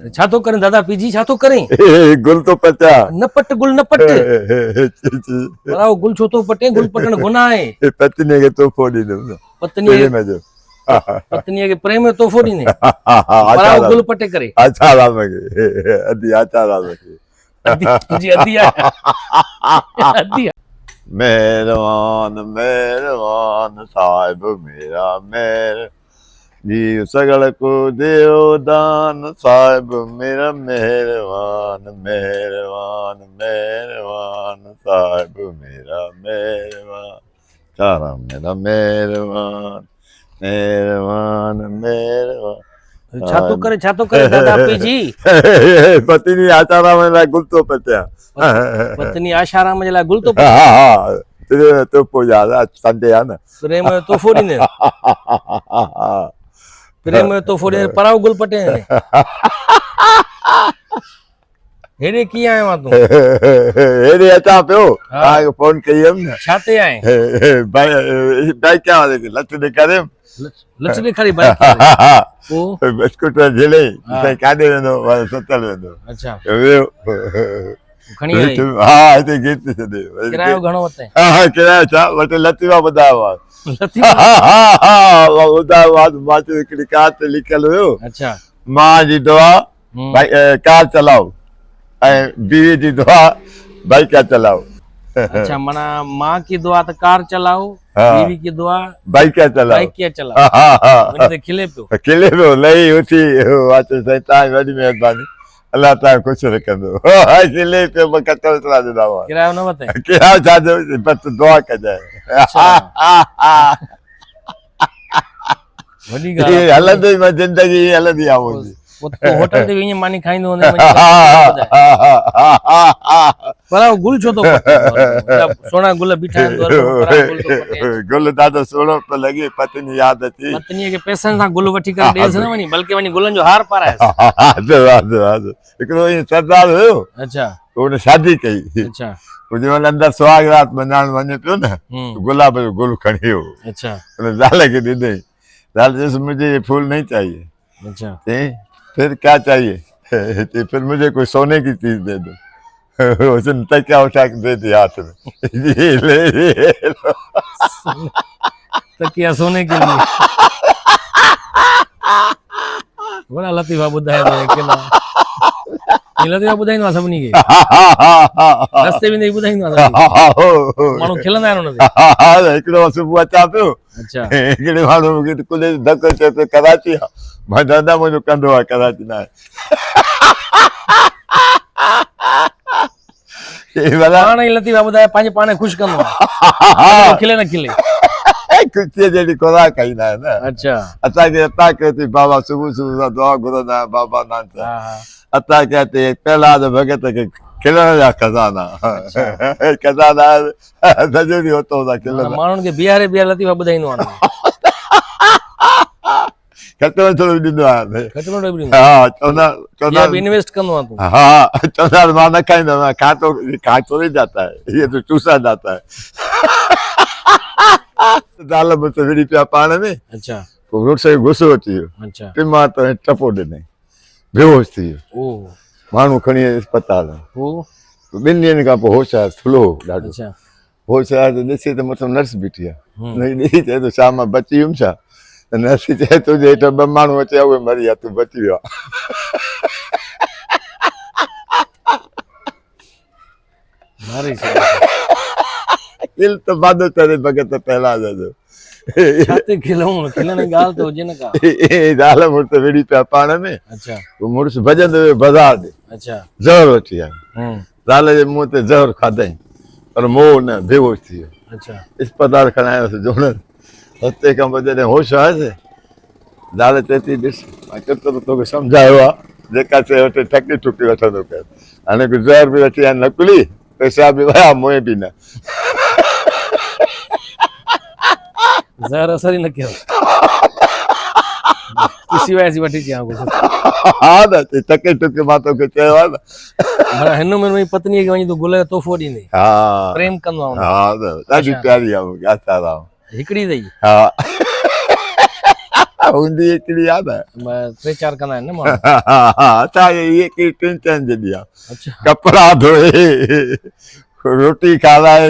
छा तो करें दादा पीजी छा तो करें गुल तो पचा न पट गुल न पट पराओ गुल छो तो पटे गुल पटण गुनाह है पत्नी के तोहफो ॾींदुमि पत्नी में जो पत्नी के प्रेम में तोहफो ॾींदे पराओ गुल पटे करे अच्छा राम के अदी अच्छा राम के जी अदी अदी मेहरबान मेहरबान साहिब मेरा मेहर जी सगल को देव दान साहिब मेरा मेहरबान मेहरबान मेहरबान साहिब मेरा मेहरबान चारा मेरा मेहरबान मेहरबान मेहरबान छा तो करे दादा पीजी पत्नी आचारा में गुल तो पचा पत्नी आशाराम जे लाइ गुल तो तो पोइ संडे आहे न प्रेम में तोहफो ॾींदे प्रेम में तोहफो ॾींदे पराओ गुल पटे हेॾे कीअं आयो आहे तूं हेॾे अचां पियो तव्हांखे फोन कई हुयमि न छा ते आहीं बाइक क्या वाले लच ॾेखारे लच ॾेखारी बाइक पोइ स्कूटर झेले काॾे वेंदो सतल वेंदो अच्छा खणी आई हा हिते गेट ते छॾे किरायो घणो वरितई हा किरायो छा वटे लतीफ़ा ॿुधायो आहे लतीफ़ा ॿुधायो आहे मां चयो हिकिड़ी कार ते लिखियल हुयो अच्छा मां जी दुआ भाई कार चलाओ ऐं बीवी जी दुआ बाइक चलाओ अच्छा माना माँ की दुआ तो कार चलाओ बीवी की दुआ बाइक चलाओ बाइक चलाओ मुझे खिले पियो लही उथी वाचो साईं तव्हांजी वॾी महिरबानी अल्लाह ताला ख़ुशि रखंदो खिले पियो मां कचरो चला ॾिना हुआ किरायो न वरितई किरायो छा ॾियो बसि दुआ कजांइ वॾी ॻाल्हि हलंदी मां ज़िंदगी हलंदी आहे मुंहिंजी होटल ते वञी मानी खाईंदो हूंदे पर गुल छो तो पटे सोना गुल बीठा आहिनि गुल ॾाढो सुहिणो पियो लॻे पत्नी यादि अची पत्नीअ खे पैसनि सां गुल वठी करे ॾेसि न वञी बल्कि वञी गुलनि जो हार पाराएसि हिकिड़ो ईअं सरदार हुयो अच्छा हुन शादी कई अच्छा जंहिंमहिल अंदरि सुहाग रात मञाइण वञे पियो न गुलाब जो गुल खणी वियो अच्छा हुन ज़ाल खे ॾिनई ज़ाल चयसि मुझे ये फूल नहीं चाहिए अच्छा फिर क्या चाहिए फिर मुझे कोई सोने की चीज दे दो उसने तकिया उठा के दे दिया हाथ में ये तकिया सोने के लिए बड़ा लतीफ़ा ॿुधायो अकेला लतीफ़ा ॿुधाईंदो आहे सभिनी खे रस्ते वेंदे ॿुधाईंदो आहे माण्हू खिलंदा आहिनि हुन ते हिकिड़ो सुबुह अचां पियो अच्छा हिकिड़े माण्हू मूंखे कुले धक चयो पियो कराची आहे मां दादा मुंहिंजो कंदो आहे कराची न आहे पाण ई लतीफ़ा ॿुधाए पंहिंजे पाण ख़ुशि कंदो आहे खिले न खिले ख़ुशीअ जहिड़ी खुराक खाईंदा आहिनि न अच्छा असांखे अता कयो अथई बाबा सुबुह सुबुह सां दुआ घुरंदा आहियूं बाबा नानक अता कया अथई प्रहलाद भगत खे खिलण जा खज़ाना खज़ाना सॼो ॾींहुं हुतो था खिलंदा माण्हुनि खे बीहारे बीहारे लतीफ़ा ॿुधाईंदो आहे खतरो थोरो ॾींदो आहे हा चवंदा इन्वेस्ट कंदो आहे तूं हाँ चवंदा मां न खाईंदो खातो नहीं जाता है ये तो चूसा जाता है दाल मुझसे विड़ी पिया पाण में अच्छा पोइ रोड सां गुस्सो अची वियो अच्छा टिमा त टपो ॾिनई बेहोश थी वियो माण्हू खणी अस्पताल ॿिनि ॾींहंनि खां पोइ होश आयो थुलो ॾाढो होश आयो त ॾिसे त मथां नर्स बीठी आहे चए थो शाम बची वियुमि छा त नर्स चए तुंहिंजे हेठां ॿ माण्हू अचिया उहे मरी विया तूं बची वियो दिल त बादो चढ़े भगत पहला जो छाते खिलऊं खिलण जी ॻाल्हि त हुजे न का ज़ाल मुड़ुस विड़ी पिया पाण में अच्छा मुड़ुस भॼंदो वियो बाज़ार ॾे अच्छा ज़हर वठी आयो ज़ाल जे मुंहं ते ज़हर खाधई पर मोह न बेहोश थी वियो अच्छा अस्पताल खणायोसीं जोड़नि हफ़्ते खां पोइ जॾहिं होश आयुसि ज़ाल चए थी ॾिस मां केतिरो तोखे सम्झायो आहे जेका शइ वठी ठकी ठुकी वठंदो कर हाणे को ज़हर बि वठी आया नकुली पैसा बि विया मुंहुं बि न ज़हर असर ई न कयो सिवाय वठी अची हा न टके टुके मां तोखे चयो आहे न हिन उमिरि में पत्नीअ खे वञी तूं गुल जो तोहफ़ो ॾींदे हा प्रेम कंदो आहे हा न ॾाढी प्यारी आहे मूंखे आसाराम हिकिड़ी अथई हा हूंदी हिकिड़ी आहे न 3-4 कंदा आहिनि न माण्हू। असांजे इहे की 3 जॾी आहे अच्छा कपिड़ा धोए रोटी खाराए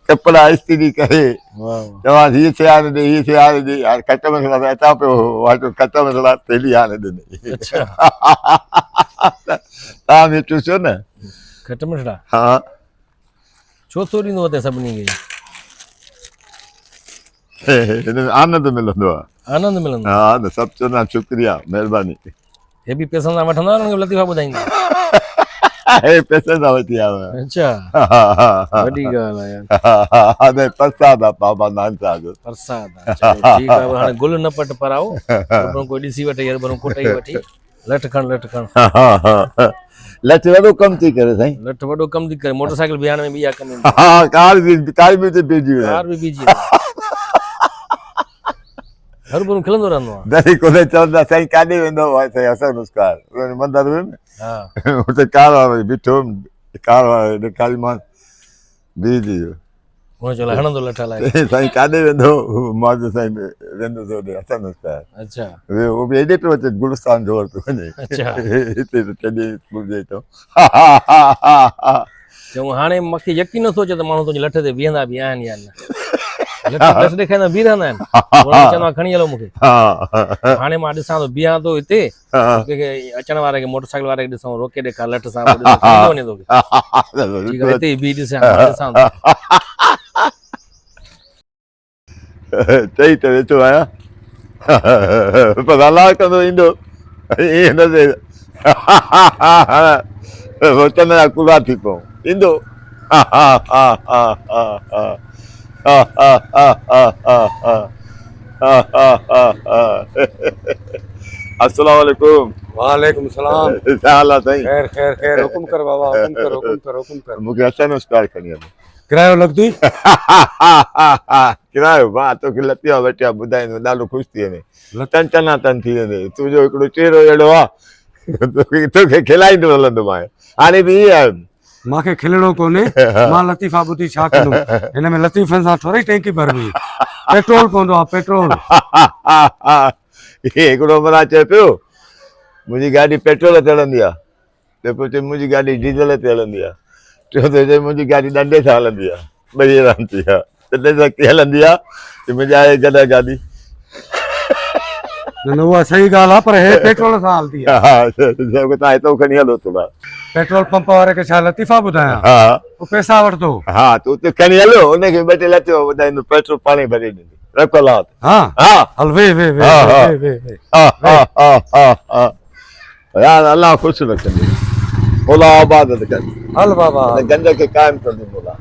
कपिड़ा इस्त्री करे वाह चवां हीअ शइ हाणे ॾे हीअ शइ हाणे ॾे हाणे खट मसला अचां पियो वाटो खट मसला थैली हाणे ॾिनई अच्छा तव्हां बि चूसो न खट मिठड़ा हा छो थो ॾींदो अथई सभिनी खे हिन में आनंद मिलंदो आहे आनंद मिलंदो हा न सभु चवंदा आहिनि शुक्रिया महिरबानी हे बि पैसनि सां वठंदा आहिनि लतीफ़ा ॿुधाईंदा हे पैसे सां वठी आयो आहियां अच्छा वॾी ॻाल्हि आहे यार हाणे प्रसाद आहे बाबा नानक जो प्रसाद आहे चलो ठीकु आहे हाणे गुल न पट पराओ कोई ॾिसी वठे यार बरो कोटाई वठी लठ खण लच वॾो कमु थी करे साईं लठ वॾो कमु थी करे मोटरसाइकिल बीहारण में बि आहे कमु ईंदी हा कार बि हिते बीजी वियो कार बि बीजी हर भरू खिलंदो रहंदो आहे दरी कोन्हे चवंदा साईं काॾे वेंदो आहे साईं असां नुस्कार मंदर में हा हुते कार वारो बीठो कार वारो ॾेखारी मां बीजी वियो हुन चयो हणंदो लठ लाइ साईं काॾे वेंदो मां चयो साईं वेंदो होॾे असां नुस्कार अच्छा उहो बि हेॾे पियो अचे गुलिस्तान जोर पियो वञे अच्छा हिते त कॾहिं घुरिजे थो चऊं हाणे मूंखे यकीन नथो अचे त माण्हू तुंहिंजे लठ ते बीहंदा बि आहिनि या न लठ बस ॾेखारींदा बीह रहंदा आहिनि चवंदा खणी हलो मूंखे हाणे मां ॾिसां थो बीहां थो हिते कंहिंखे अचण वारे खे मोटरसाइकिल वारे खे ॾिसूं रोके ॾेखार लठ सां वञे थो ठीकु आहे हिते ई बीह ॾिसां थो चई त वेठो आहियां पर अलाह कंदो ईंदो ईअं न थिए वचन जा कुला थी पऊं ईंदो अस्सलाम वालेकुम वालेकुम सलाम छा हाल आहे साईं खैर खैर खैर हुकुम कर बाबा हुकुम कर हुकुम कर हुकुम कर मूंखे असां नुस्कार खणी हलो किरायो लॻंदी किरायो मां तोखे लतिया वटिया ॿुधाईंदो ॾाढो ख़ुशि थी वञे टन टना टन थी वेंदे तुंहिंजो हिकिड़ो चेहरो अहिड़ो आहे तोखे खिलाईंदो हलंदो मां हाणे बि इहे आहे मूंखे खिलणो कोन्हे मां लतीफ़ा ॿुधी छा कंदुमि हिन में लतीफ़नि सां थोरी टैंकी भरबी पेट्रोल पवंदो आहे पेट्रोल इहे हिकिड़ो मना चए पियो मुंहिंजी गाॾी पेट्रोल ते हलंदी आहे ॿियो पियो चए मुंहिंजी गाॾी डीज़ल ते हलंदी आहे टियों थो चए मुंहिंजी गाॾी ॾंडे सां हलंदी आहे ॿई हैरान थी विया ॾंडे सां कीअं हलंदी आहे की मुंहिंजा आहे गॾ गाॾी न उहा सही ॻाल्हि आहे पर हे पेट्रोल सां हलंदी आहे हा तव्हां हितां खणी हलो थोरा पेट्रोल पंप वारे खे छा लतीफ़ा ॿुधायां हा पोइ पैसा वठंदो हा तूं उते खणी हलो हुनखे ॿ टे लचो ॿुधाईंदो पेट्रोल पाणी भरे ॾींदी रखो लात हा हा हल वे वे वे हा, हा। वे वे वे हा यार अल्लाह ख़ुशि रखंदी मोला आबाद कर हल बाबा गंज खे क़ाइमु कंदी मोला